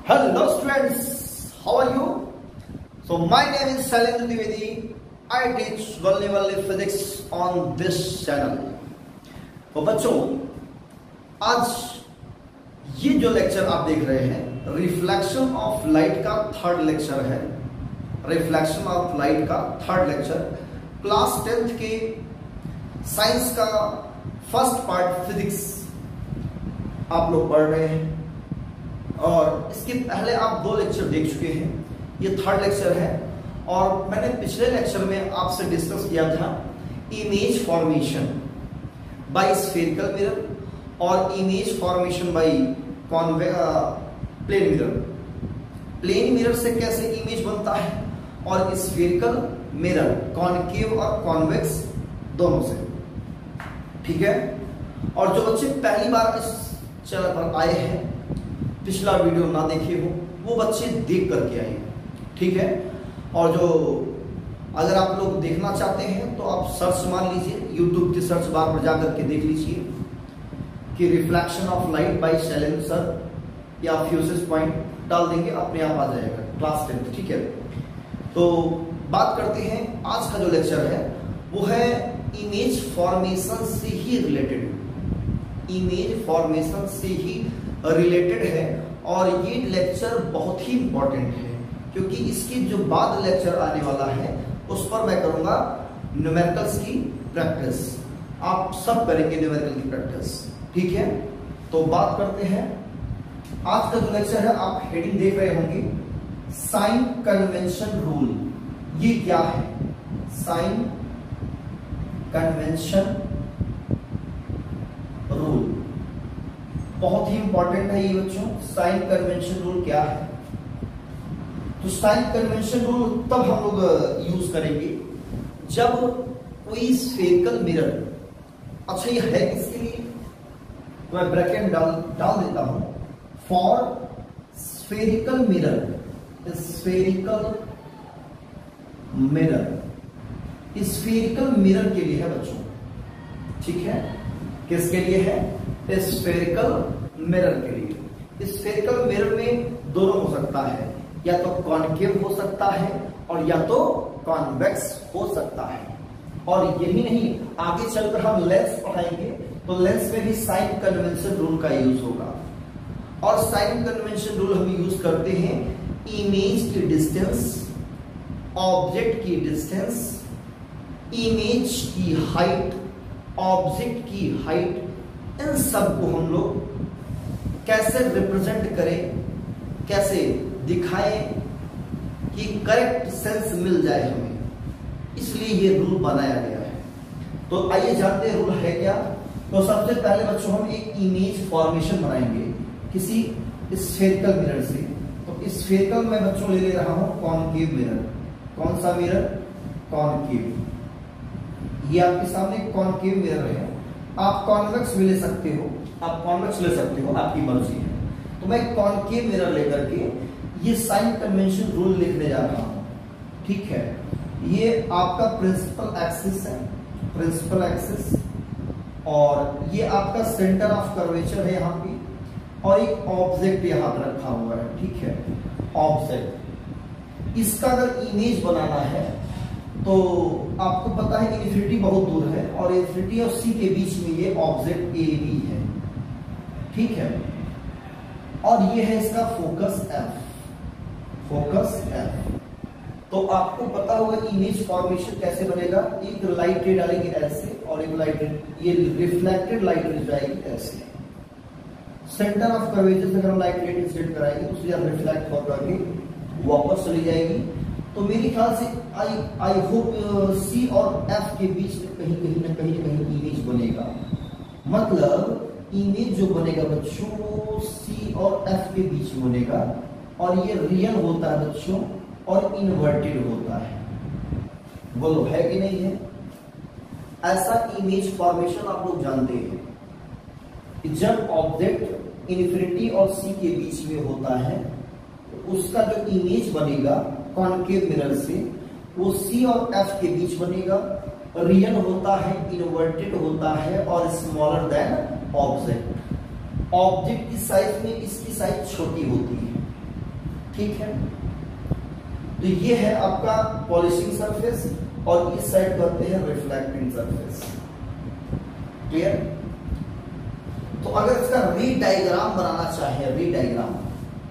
Hello students, how are you? So my name is Shailendra Dwivedi. I teach Valli physics on this channel. तो बच्चों, आज ये जो lecture आप देख रहे हैं रिफ्लेक्शन ऑफ लाइट का थर्ड लेक्चर है। रिफ्लेक्शन ऑफ लाइट का थर्ड लेक्चर क्लास 10th के साइंस का फर्स्ट पार्ट फिजिक्स आप लोग पढ़ रहे हैं और इसके पहले आप 2 लेक्चर देख चुके हैं। ये थर्ड लेक्चर है और मैंने पिछले लेक्चर में आपसे डिस्कस किया था image formation by spherical mirror और image formation by plane mirror. Plane mirror से कैसे इमेज बनता है और स्फेरिकल मिरर कॉनकेव और कॉन्वेक्स दोनों से, ठीक है। और जो बच्चे पहली बार इस चैनल पर आए हैं, पिछला वीडियो ना देखे हो, वो बच्चे देख करके आए, ठीक है। और जो अगर आप लोग देखना चाहते हैं तो आप सर्च मान लीजिए, YouTube के सर्च बार पर जाकर के देख लीजिए कि reflection of light by Shailendra sir या फ्यूसिस पॉइंट डाल देंगे, अपने आप आ जाएगा क्लास 10th, ठीक है। तो बात करते हैं आज का जो लेक्चर है वो है इमेज फॉर्मेशन से ही रिलेटेड, इमेज फॉर्मेशन से ही रिलेटेड है। और ये लेक्चर बहुत ही इंपॉर्टेंट है क्योंकि इसके जो बाद लेक्चर आने वाला है उस पर मैं करूंगा न्यूमेरिकल्स की प्रैक्टिस। आप सब करेंगे न्यूमेरिकल की प्रैक्टिस, ठीक है। तो बात करते हैं आज का जो लेक्चर है, आप हेडिंग देख रहे होंगे साइन कन्वेंशन रूल। ये क्या है? साइन कन्वेंशन रूल बहुत ही इंपॉर्टेंट है ये बच्चों। साइन कन्वेंशन रूल क्या है? तो साइन कन्वेंशन रूल तब हम लोग यूज करेंगे जब कोई स्फेरिकल मिरर, अच्छा ये है किसके लिए, तो मैं ब्रैकेट डाल देता हूं, for spherical mirror, spherical mirror, spherical mirror के लिए है बच्चों, ठीक है। किसके लिए है? स्फेरिकल मिरर के लिए। स्फेरिकल मिरर में दोनों हो सकता है, या तो कॉनकेव हो सकता है और या तो कॉन्वेक्स हो सकता है। और यही नहीं, आगे चलकर हम लेंस पढ़ाएंगे तो लेंस में भी साइन कन्वेंशन रूल का यूज होगा। और साइन कन्वेंशन रूल हम यूज करते हैं इमेज की डिस्टेंस, ऑब्जेक्ट की डिस्टेंस, इमेज की हाइट, ऑब्जेक्ट की हाइट, इन सब को हम लोग कैसे रिप्रेजेंट करें, कैसे दिखाएं कि करेक्ट सेंस मिल जाए हमें, इसलिए ये रूल बनाया गया है। तो आइए जानते हैं रूल है क्या। तो सबसे पहले बच्चों हम एक इमेज फॉर्मेशन बनाएंगे किसी स्फेरिकल मिरर से। तो स्फेरिकल मैं बच्चों ले रहा हूं कॉनकेव मिरर। कौन सा मिरर? कॉनकेव। ये आपके सामने कॉनकेव मिरर है। आप कॉन्वेक्स भी ले सकते हो, आप कॉन्वेक्स ले सकते हो, आपकी मर्जी है। तो मैं कॉनकेव मिरर लेकर के ये साइन कन्वेंशन रूल लिखने जा रहा हूं, ठीक है। ये आपका प्रिंसिपल एक्सिस है, प्रिंसिपल एक्सिस, और ये आपका सेंटर ऑफ कर्वेचर है यहाँ पे, और एक ऑब्जेक्ट यहाँ पर रखा हुआ है, ठीक है, ऑब्जेक्ट। इसका अगर इमेज बनाना है तो आपको पता है इन्फिनिटी बहुत दूर है और इन्फिनिटी और सी के बीच में ये ऑब्जेक्ट ए बी है, ठीक है। और ये है इसका फोकस एफ, फोकस एफ। तो आपको पता होगा इमेज फॉर्मेशन कैसे बनेगा। एक लाइट रे डालेंगे ऐसे और एक लाइट रे, ये रिफ्लेक्टेड लाइट रे जाएगी ऐसे। सेंटर ऑफ कर्वेचर से अगर हम लाइट रे इंसिडेंट कराएंगे तो उससे रिफ्लेक्ट होकर के वापस चली जाएगी। तो मेरे ख्याल से आई होप सी और एफ के बीच में कहीं ना कहीं इमेज बनेगा। मतलब इमेज जो बनेगा बच्चों वो सी और एफ के बीच में बनेगा, और ये रियल होता है बच्चों और इन्वर्टेड होता है। बोलो है कि नहीं है? ऐसा इमेज फॉर्मेशन आप लोग जानते हैं कि जब ऑब्जेक्ट इन्फिनिटी और सी के बीच में होता है तो उसका जो इमेज बनेगा कॉनकेव मिरर से वो सी और एफ के बीच बनेगा, रियल होता है, इन्वर्टेड होता है और स्मॉलर देन ऑब्जेक्ट। ऑब्जेक्ट की साइज में इसकी साइज छोटी होती है, ठीक है, तो ये है आपका पॉलिशिंग सरफेस और इस साइड करते हैं रिफ्लेक्टिंग सरफेस। क्लियर? तो अगर इसका री डायग्राम बनाना चाहे, री डायग्राम,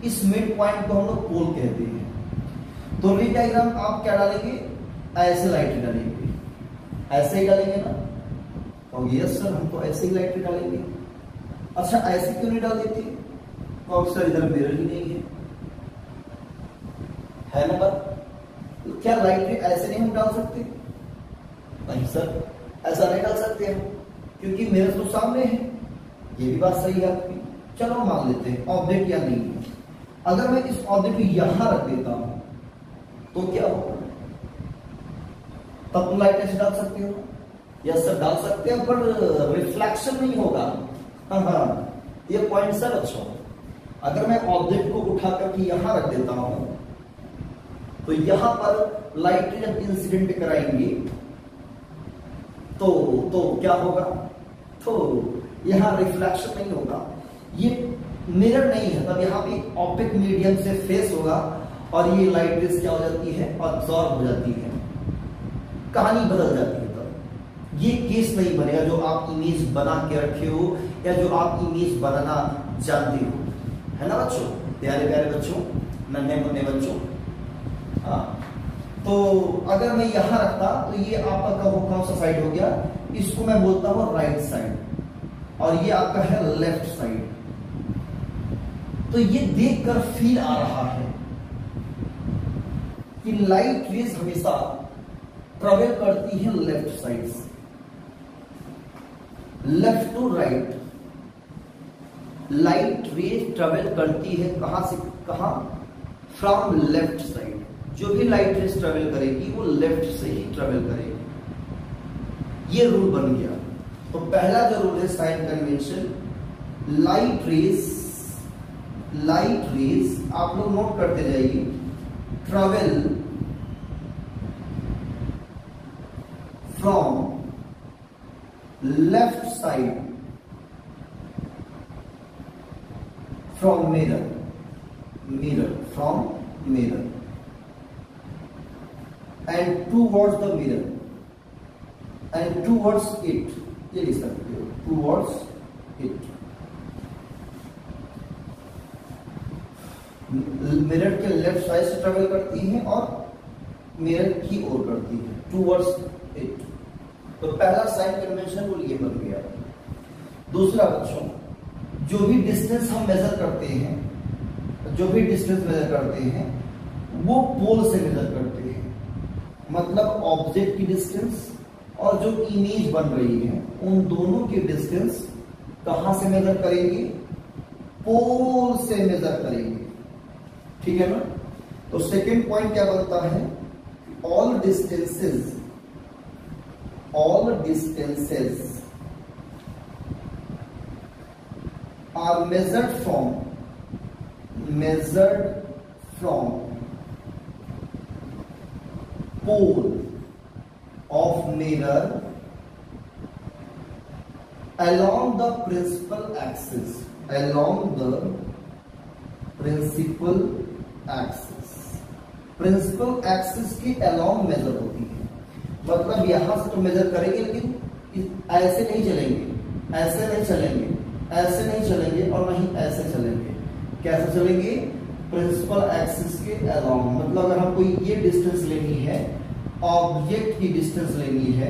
इस मिड पॉइंट को हम लोग पोल कहते हैं। तो री डायग्राम आप क्या डालेंगे, ऐसे लाइट डालेंगे, ऐसे ही डालेंगे ना? और यस सर, हम तो ऐसे ही लाइट डालेंगे। अच्छा, ऐसे क्यों नहीं डाल देते? तो सर इधर मिरर ही नहीं है ना बात? तो क्या लाइट ऐसे नहीं हम डाल सकते? नहीं सर, ऐसा नहीं डाल सकते हम, क्योंकि मिरर तो सामने है। ये भी बात सही है आपकी। चलो मान लेते हैं ऑब्जेक्ट या नहीं है। अगर मैं इस ऑब्जेक्ट को यहां रख देता हूं तो क्या होगा? तब तुम लाइट ऐसे डाल सकते हो? यस सर, डाल सकते हैं, पर रिफ्लेक्शन नहीं होगा। हाँ, ये पॉइंट सर अच्छा। अगर मैं ऑब्जेक्ट को उठा करके यहां रख देता हूं तो यहां पर लाइट जब इंसिडेंट कराएंगे तो क्या होगा? तो यहां रिफ्लेक्शन नहीं होगा, ये मिरर नहीं है, तब यहां पे ऑप्टिक मीडियम से फेस होगा और ये लाइट रेस क्या हो जाती है, अब्सॉर्ब हो जाती है, कहानी बदल जाती है। तब ये केस नहीं बनेगा जो आप इमेज बना के रखे हो या जो आप इमेज बनाना जानते हो, है ना बच्चों, प्यारे प्यारे बच्चों, नन्हे मुन्ने बच्चों। हाँ, तो अगर मैं यहां रखता तो ये आपका कौन सा साइड हो गया? इसको मैं बोलता हूं राइट साइड, और ये आपका है लेफ्ट साइड। तो ये देखकर फील आ रहा है कि लाइट रेज हमेशा ट्रेवल करती है लेफ्ट साइड से, left to right. Light rays travel करती है कहां से कहां? From left side. जो भी लाइट रेज ट्रेवल करेगी वो लेफ्ट से ही ट्रेवल करेगी। ये रूल बन गया। तो पहला जो रूल है साइन कन्वेंशन, लाइट रेज आप लोग नोट करते जाइए, travel from left side from mirror from mirror and towards the mirror and towards it, ये लिख सकते हो, towards it। मिरर के लेफ्ट साइड से ट्रेवल करती है और मिरर की ओर करती है, towards it। तो पहला साइन कन्वेंशन रूल ये बन गया। दूसरा बच्चों, जो भी डिस्टेंस हम मेजर करते हैं, वो पोल से मेजर करते हैं। मतलब ऑब्जेक्ट की डिस्टेंस और जो इमेज बन रही है उन दोनों की डिस्टेंस कहां से मेजर करेंगे? पोल से मेजर करेंगे, ठीक है ना? तो सेकंड पॉइंट क्या बनता है? All distances are measured from pole of mirror along the principal axis, principal axis की along मेजर होती है। मतलब यहां से तो मेजर करेंगे, लेकिन ऐसे नहीं चलेंगे, ऐसे नहीं चलेंगे और नहीं ऐसे चलेंगे। कैसे चलेंगे? प्रिंसिपल एक्सिस के अलोंग। मतलब अगर हमको ये डिस्टेंस लेनी है, ऑब्जेक्ट की डिस्टेंस लेनी है,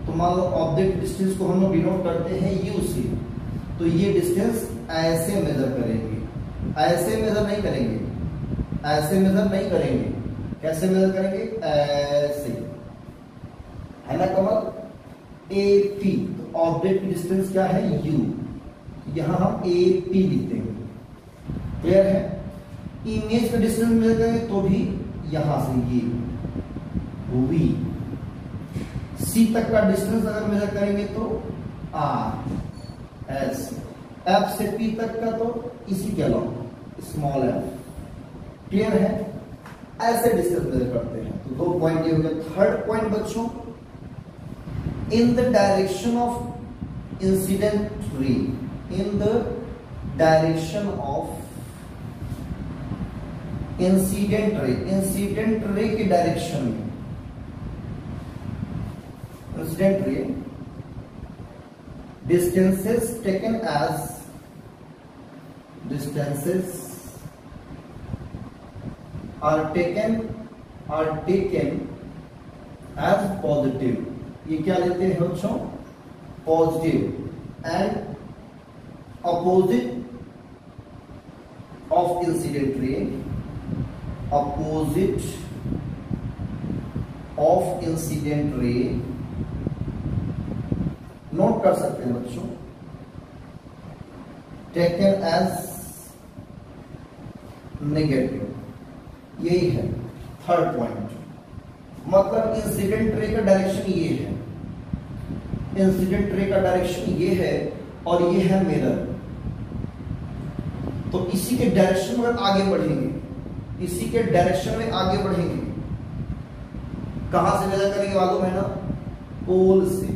तो मान लो ऑब्जेक्ट डिस्टेंस को हम लोग डिनोट करते हैं यू से, तो ये डिस्टेंस ऐसे मेजर करेंगे, ऐसे मेजर नहीं करेंगे, कैसे मेजर करेंगे? ऐसे, है ना कमल? AP, तो ऑब्जेक्ट की डिस्टेंस क्या है? U, यहां हम AP लिखते हैं। क्लियर है? इमेज का डिस्टेंस मेजर करेंगे तो भी यहां से ये V। C तक का डिस्टेंस अगर मेजर करेंगे तो R S। F से P तक का तो इसी के अलावा स्मॉल f। क्लियर है? ऐसे डिस्टेंस मेजर करते हैं। तो 2 पॉइंट ये हो गया। थर्ड पॉइंट बच्चों, in the direction of incident ray, in the direction of incident ray की डायरेक्शन में, incident ray distances taken as are taken as positive, ये क्या लेते हैं बच्चों, positive, and opposite of incident ray, opposite of incident ray, note कर सकते हैं बच्चों, टेकन एज नेगेटिव, यही है थर्ड पॉइंट। मतलब इंसिडेंट रे का डायरेक्शन ये है, इंसिडेंट रे का डायरेक्शन ये है और ये है मिरर, तो इसी के डायरेक्शन में आगे बढ़ेंगे, इसी के डायरेक्शन में आगे बढ़ेंगे। कहां से मेजर करेंगे मालूम है ना, पोल से।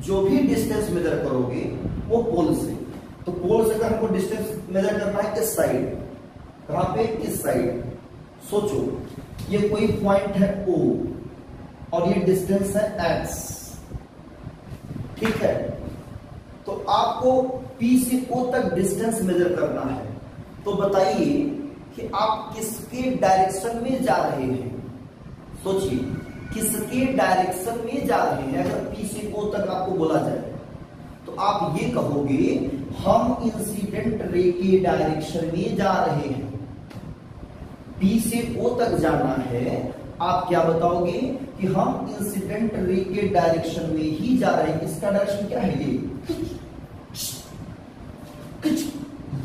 जो भी डिस्टेंस मेजर करोगे वो पोल से, तो पोल से अगर हमको डिस्टेंस मेजर करना है इस साइड, कहां पे, इस साइड। सोचो ये कोई पॉइंट है O और ये डिस्टेंस है x, ठीक है। तो आपको P से O तक डिस्टेंस मेजर करना है, तो बताइए कि आप किसके डायरेक्शन में जा रहे हैं। सोचिए किसके डायरेक्शन में जा रहे हैं। अगर P से O तक आपको बोला जाए तो आप ये कहोगे हम इंसिडेंट रे के डायरेक्शन में जा रहे हैं। P से O तक जाना है, आप क्या बताओगे कि हम इंसिडेंट रे के डायरेक्शन में ही जा रहे हैं। इसका डायरेक्शन क्या है,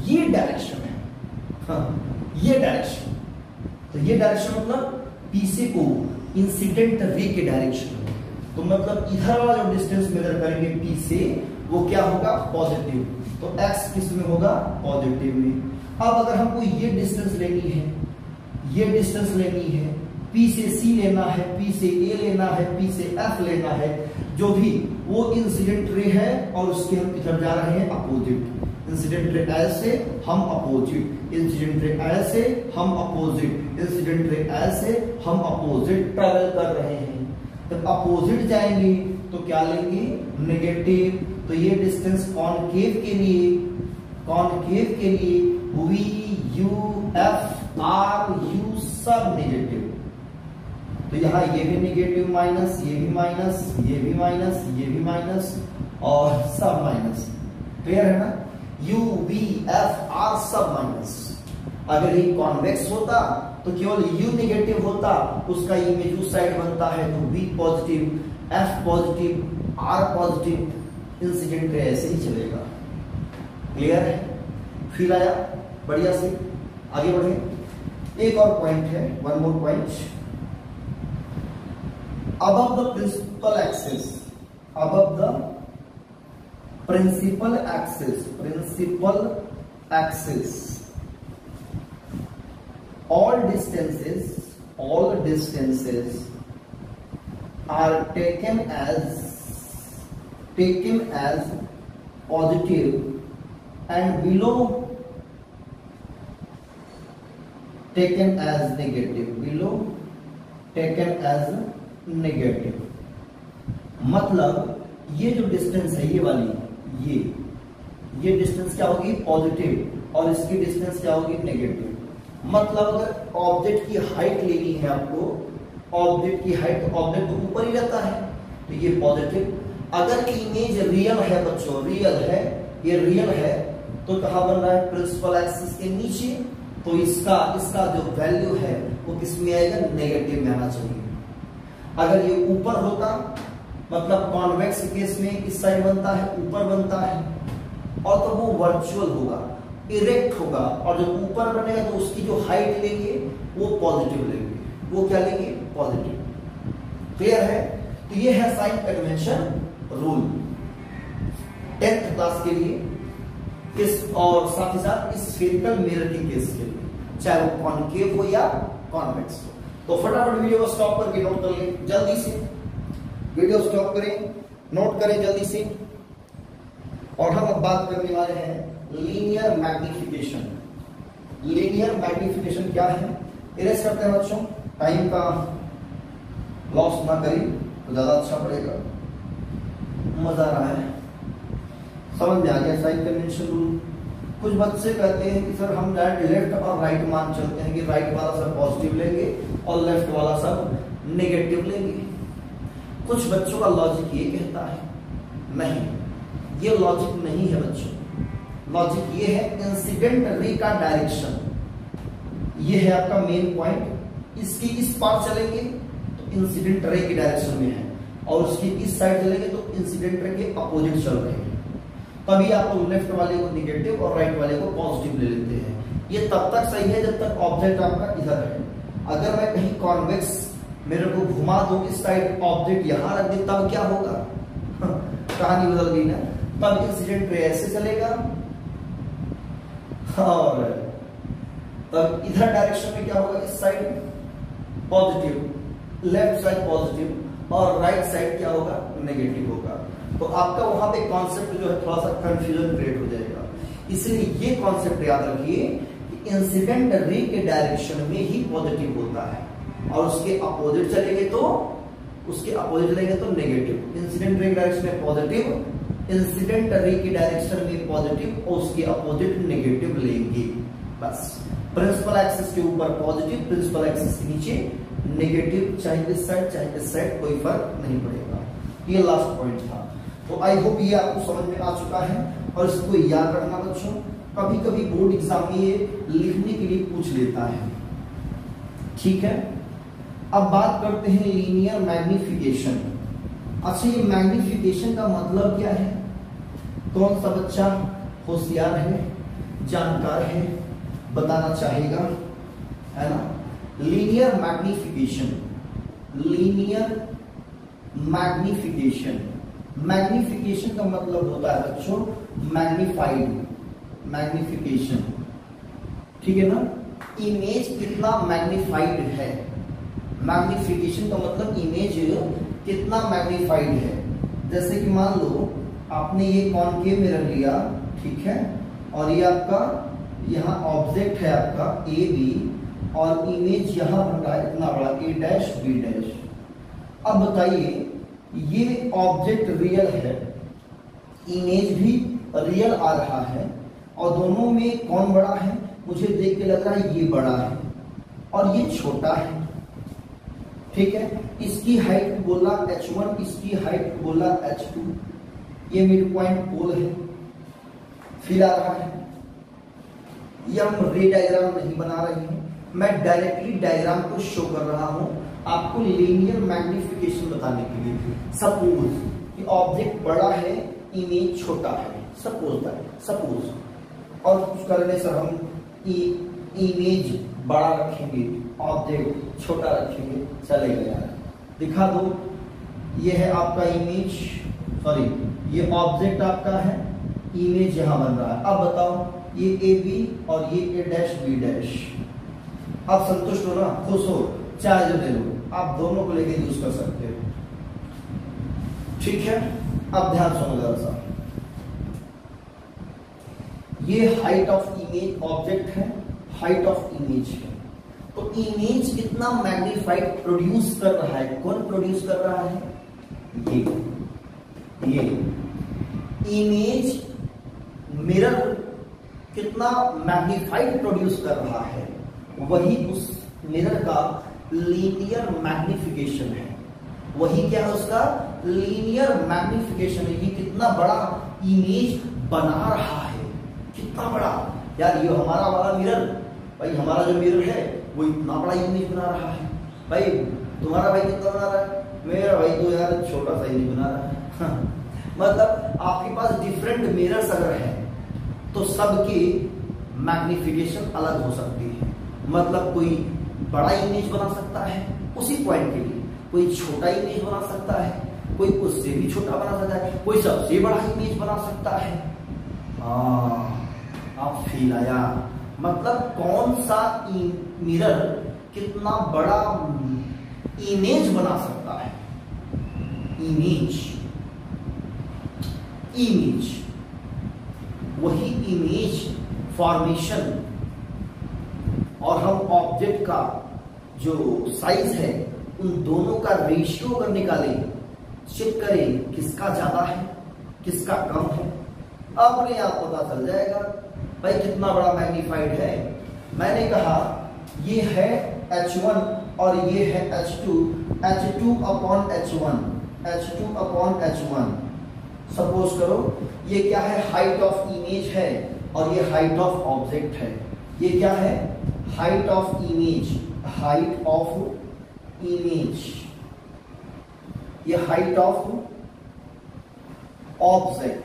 ये डायरेक्शन है, हाँ ये डायरेक्शन। तो ये डायरेक्शन मतलब P से O इंसिडेंट रे के डायरेक्शन में, तो मतलब इधर वाला जो डिस्टेंस मेजर करेंगे P से वो क्या होगा, पॉजिटिव, तो x किस में होगा, पॉजिटिव में। अब अगर हमको ये डिस्टेंस लेनी है, ये डिस्टेंस लेनी है, P से C लेना है, P से A लेना है, P से F लेना है, जो भी वो इंसिडेंट रे है और उसके हम इधर जा रहे हैं अपोजिट। इंसिडेंट रे ऐसे हम अपोजिट, इंसिडेंट रे ऐसे हम अपोजिट, इंसिडेंट रे ऐसे हम अपोजिट ट्रैवल कर रहे हैं। जब अपोजिट जाएंगे तो क्या लेंगे, नेगेटिव। तो ये डिस्टेंस कॉनकेव के लिए, कॉनकेव के लिए V U F R U सब नेगेटिव, तो यहाँ ये भी नेगेटिव माइनस, ये भी माइनस, ये भी माइनस, ये भी माइनस और सब माइनस। क्लियर है ना, U V F R सब माइनस। अगर ये कॉन्वेक्स होता तो केवल U नेगेटिव होता, उसका इमेज उस साइड बनता है, तो V positive, F positive, R positive, incident ray ऐसे ही चलेगा। क्लियर है, फील आया, बढ़िया से आगे बढ़े। एक और पॉइंट है, one more point, above the principal axis, above the principal axis, all distances are taken as positive and below taken as negative, मतलब ये जो डिस्टेंस है, ये वाली, ये डिस्टेंस क्या होगी, पॉजिटिव, और इसकी डिस्टेंस क्या होगी, नेगेटिव। मतलब अगर ऑब्जेक्ट की हाइट लेनी है आपको, ऑब्जेक्ट की हाइट, ऑब्जेक्ट तो ऊपर ही रहता है, तो ये पॉजिटिव। अगर इमेज रियल है बच्चों, रियल है, ये रियल है, तो कहां बन रहा है, प्रिंसिपल एक्सिस के नीचे, तो इसका जो वैल्यू है वो किस में आएगा, नेगेटिव में आना चाहिए। अगर ये ऊपर होता, मतलब कॉन्वेक्स केस में इस साइड बनता है, ऊपर बनता है, और तो वो वर्चुअल होगा, इरेक्ट होगा, और जब ऊपर बनेगा तो उसकी जो हाइट लेंगे वो पॉजिटिव लेंगे, वो क्या लेंगे, पॉजिटिव। क्लियर है, तो ये है sign convention rule 10th class के लिए, और साथ ही साथ स्फेरिकल मिरर के केस के लिए, चाहे वो कॉनकेव हो या कॉन्वेक्स हो। तो फटाफट वीडियो को स्टॉप करके नोट कर लें, जल्दी से वीडियो स्टॉप करें, नोट करें जल्दी से। और हम अब बात करने वाले हैं लीनियर मैग्निफिकेशन। लीनियर मैग्निफिकेशन क्या है, इरेज करते हैं बच्चों, टाइम का लॉस ना करें तो ज्यादा अच्छा पड़ेगा। मजा आ रहा है, समझ में आ गया साइन कन्वेंशन रूल। कुछ बच्चे कहते हैं कि सर हम डायरेक्ट लेफ्ट और राइट मान चलते हैं कि राइट वाला सब पॉजिटिव लेंगे और लेफ्ट वाला सब नेगेटिव लेंगे। कुछ बच्चों का लॉजिक ये कहता है, नहीं ये लॉजिक नहीं है बच्चों। लॉजिक ये है इंसिडेंट रे का डायरेक्शन, ये है आपका मेन पॉइंट। इसकी इस पार चलेंगे तो इंसिडेंट रे की डायरेक्शन में है, और उसकी इस साइड चलेंगे तो इंसिडेंट रे के अपोजिट चल रहे हैं। तभी आप लोग लेफ्ट वाले को निगेटिव और राइट वाले को पॉजिटिव ले लेते हैं। ये तब तक सही है जब तक ऑब्जेक्ट आपका इधर है। अगर मैं कहीं कॉन्वेक्स मेरे को घुमा दूं इस साइड, ऑब्जेक्ट यहां रख दे, तब क्या होगा? कहानी बदल गई ना। तब इंसिडेंट रे ऐसे चलेगा और तब इधर डायरेक्शन में क्या होगा, इस side positive, left side positive और राइट साइड क्या होगा, नेगेटिव होगा। तो आपका वहां पे कॉन्सेप्ट जो है थोड़ा सा कंफ्यूजन क्रिएट हो जाएगा। इसलिए ये कॉन्सेप्ट याद रखिए कि इंसिडेंट रे के डायरेक्शन में ही पॉजिटिव होता है, और उसके अपोजिट चलेंगे तो नेगेटिव। इंसिडेंट रे के डायरेक्शन में पॉजिटिव, इंसिडेंट रे की डायरेक्शन में पॉजिटिव और उसके अपोजिट नेगेटिव लेंगे। बस प्रिंसिपल एक्सिस के ऊपर पॉजिटिव, प्रिंसिपल एक्सिस के नीचे नेगेटिव, चाहे इस साइड चाहे इस साइड, कोई फर्क नहीं पड़ेगा। ये लास्ट पॉइंट था। तो आई होप ये आपको समझ में आ चुका है, और इसको याद रखना बच्चों। कभी कभी बोर्ड एग्जाम में ये लिखने के लिए पूछ लेता है, ठीक है। अब बात करते हैं लीनियर मैग्निफिकेशन। अच्छा, ये मैग्निफिकेशन का मतलब क्या है? कौन सा बच्चा होशियार है, जानकार है, बताना चाहेगा, है ना? Linear magnification, linear magnification, magnification का मतलब होता है बच्चों मैग्निफाइड, मैग्निफिकेशन, ठीक है ना। इमेज कितना मैग्निफाइड है, मैग्निफिकेशन का मतलब इमेज कितना मैग्निफाइड है। जैसे कि मान लो आपने ये कॉनकेव मिरर लिया, ठीक है, और ये आपका यहाँ ऑब्जेक्ट है आपका ए बी, और इमेज यहाँ बन रहा है इतना बड़ा ए डैश बी डैश। अब बताइए, ये ऑब्जेक्ट रियल है, इमेज भी रियल आ रहा है, और दोनों में कौन बड़ा है? मुझे देख के लग रहा है ये बड़ा है और ये छोटा है, ठीक है। इसकी हाइट बोला h1, इसकी हाइट बोला h2, ये मिड पॉइंट पोल है, फिर आ रहा है। ये हम रे डायग्राम नहीं बना रहे हैं, मैं डायरेक्टली डायग्राम को शो कर रहा हूं आपको लीनियर मैग्निफिकेशन बताने के लिए। सपोज कि ऑब्जेक्ट बड़ा है, इमेज छोटा है, सपोज और कुछ करने से हम इमेज बड़ा रखेंगे, ऑब्जेक्ट छोटा रखेंगे, चलेगा यार। दिखा दो, ये है आपका इमेज, सॉरी ये ऑब्जेक्ट आपका है, इमेज यहां बन रहा है। अब बताओ, ये ए बी और ये ए डैश बी डैश। आप संतुष्ट हो ना, खुश हो, चाहे जो ले लो, आप दोनों को लेके यूज कर सकते हो, ठीक है। अब ध्यान सुनो जरा सा, ये हाइट ऑफ इमेज ऑब्जेक्ट है, हाइट ऑफ इमेज है। तो इमेज कितना मैग्नीफाइड प्रोड्यूस कर रहा है? कौन प्रोड्यूस कर रहा है? ये इमेज मिरर कितना मैग्नीफाइड प्रोड्यूस कर रहा है, वही उस मिरर का लीनियर मैग्निफिकेशन है। वही क्या है उसका? लीनियर मैग्निफिकेशन है। ये कितना बड़ा इमेज बना रहा है, कितना बड़ा यार। ये हमारा वाला मिरर, भाई हमारा जो मिरर है वो इतना बड़ा इमेज बना रहा है। भाई तुम्हारा भाई कितना बना रहा है? मेरा भाई तो यार छोटा सा इमेज बना रहा है। मतलब आपके पास डिफरेंट मिरर्स अगर है तो सबकी मैग्निफिकेशन अलग हो सकती है। मतलब कोई बड़ा इमेज बना सकता है उसी पॉइंट के लिए, कोई छोटा इमेज बना सकता है, कोई उससे भी छोटा बना सकता है, कोई सबसे बड़ा इमेज बना सकता है। आप फील आया? मतलब कौन सा मिरर कितना बड़ा इमेज बना सकता है। इमेज वही इमेज फॉर्मेशन, और हम ऑब्जेक्ट ऑब्जेक्ट का जो साइज है उन दोनों का रेशियो अगर निकालें, चेक करें किसका ज्यादा है किसका कम है, अपने आप पता चल जाएगा भाई कितना बड़ा मैग्नीफाइड है। मैंने कहा ये है H1 और ये है H2, H2 upon H1, H2 upon H1। Suppose करो ये क्या है, हाइट ऑफ इमेज है और ये हाइट ऑफ ऑब्जेक्ट है। ये क्या है, height of image, height of image, ये हाइट ऑफ ऑब्जेक्ट।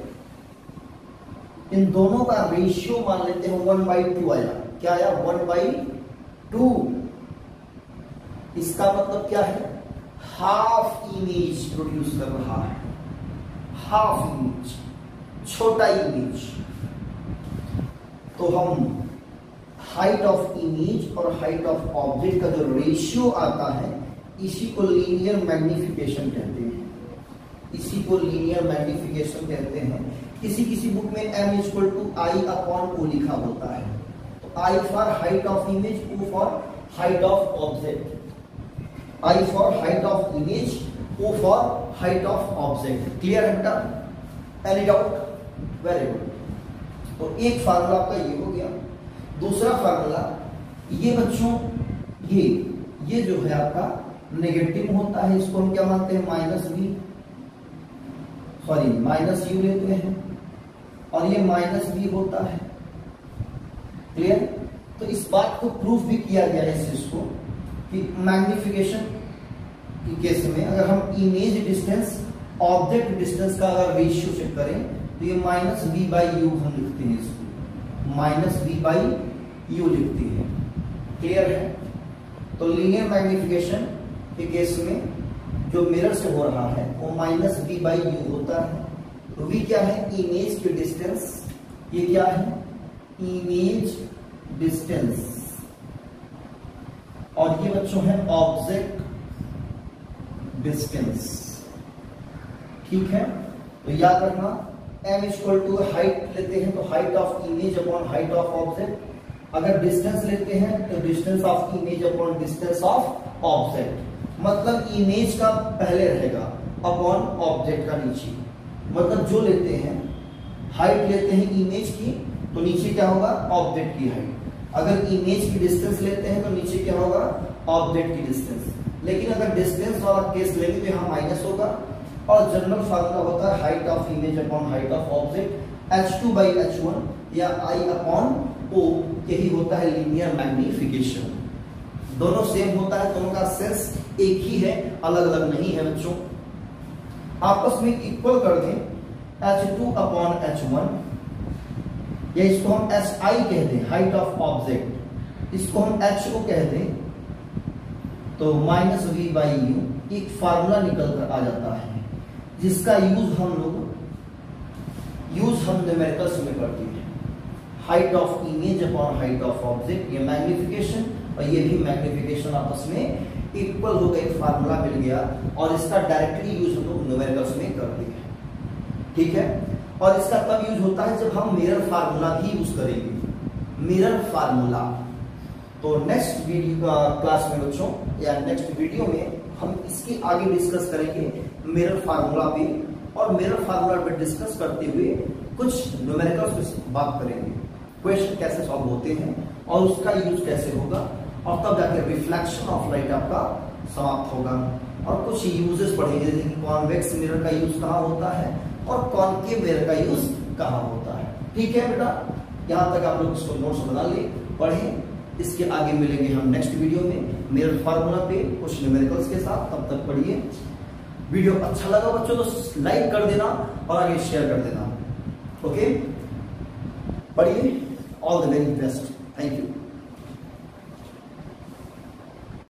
इन दोनों का रेशियो मान लेते हैं 1/2 आया। क्या आया, 1/2। इसका मतलब क्या है, हाफ इमेज प्रोड्यूस कर रहा है, हाफ इमेज, छोटा इमेज। तो हम हाइट ऑफ इमेज और हाइट ऑफ ऑब्जेक्ट का जो रेशियो आता है इसी को लीनियर मैग्निफिकेशन कहते हैं, इसी को लीनियर मैग्निफिकेशन कहते हैं। किसी किसी बुक में m = I/O लिखा होता है, तो I for height of image, O for height of object. I for height of image, O for height of object. Clear है बेटा, एनी डाउट? Very good. तो एक फार्मूला आपका ये हो गया। दूसरा फार्मूला ये बच्चों, ये जो है आपका नेगेटिव होता है, इसको हम क्या मानते हैं, माइनस यू लेते हैं, और ये -b होता है। क्लियर? तो इस बात को प्रूफ भी किया गया है इस चीज को कि मैग्निफिकेशन के केस में अगर हम इमेज डिस्टेंस ऑब्जेक्ट डिस्टेंस का अगर रेशियो चेक करें तो ये -b/u हम लिखते हैं, इसको -b/u लिखते हैं। क्लियर है? तो लीनियर मैग्निफिकेशन के केस में जो मिरर से हो रहा है वो -b/u होता है। तो v क्या है, इमेज की डिस्टेंस। ये क्या है, इमेज डिस्टेंस, और ये बच्चों है ऑब्जेक्ट डिस्टेंस। ठीक है? तो याद रखना m = हाइट लेते हैं तो height of image upon height of object. अगर डिस्टेंस लेते हैं तो distance of image upon distance of object. मतलब इमेज का पहले रहेगा अपॉन ऑब्जेक्ट का नीचे। मतलब जो लेते हैं हाइट लेते हैं इमेज की तो नीचे क्या होगा, ऑब्जेक्ट की हाइट। अगर इमेज की डिस्टेंस लेते हैं तो नीचे क्या होगा, ऑब्जेक्ट की डिस्टेंस। लेकिन अगर डिस्टेंस वाला केस लेंगे तो यहाँ माइनस होगा, और जनरल फार्मूला होता है height of image upon height of object, H2/H1 या I/O। यही होता है लीनियर मैग्निफिकेशन। दोनों सेम होता है, दोनों का सेंस एक ही है, अलग अलग नहीं है बच्चों। आपस में इक्वल कर दें H2/H1, या इसको हम SI कह दें, हाइट ऑफ ऑब्जेक्ट, इसको हम HO कह दें, तो -v/u एक फार्मूला निकल कर आ जाता है जिसका यूज हम न्यूमेरिकल्स में करते हैं। Height of image upon height of object, ये मैग्निफिकेशन और ये भी मैग्निफिकेशन आपस में इक्वल हो गए, फार्मूला मिल गया, और इसका डायरेक्टली यूज हम लोग न्यूमेरिकल्स में करते हैं। ठीक है? और इसका तब यूज होता है जब हम मिरर फार्मूला भी यूज करेंगे, मिरर फार्मूला। तो नेक्स्ट वीडियो क्लास में बच्चों, या नेक्स्ट वीडियो में हम इसके आगे डिस्कस करेंगे मिरर फार्मूला भी, और मिरर फार्मूला पे डिस्कस करते हुए कुछ न्यूमेरिकल्स पे बात करेंगे, क्वेश्चन कैसे सॉल्व होते हैं और उसका यूज कैसे होगा, और तब जाकर रिफ्लेक्शन ऑफ लाइट आपका समाप्त होगा। और कुछ यूजेस पढ़ेंगे, जैसे कि कॉन्वेक्स मिरर का यूज कहाँ होता है और कॉनकेव मिरर का यूज कहाँ होता है। ठीक है बेटा, यहाँ तक आप लोग इसको नोट्स बना ले, पढ़ें। इसके आगे मिलेंगे हम नेक्स्ट वीडियो में मिरर फार्मूला पे कुछ न्यूमेरिकल्स के साथ। तब तक पढ़िए। वीडियो अच्छा लगा बच्चों तो लाइक कर देना और आगे शेयर कर देना। ओके, पढ़िए। All the very best. Thank you.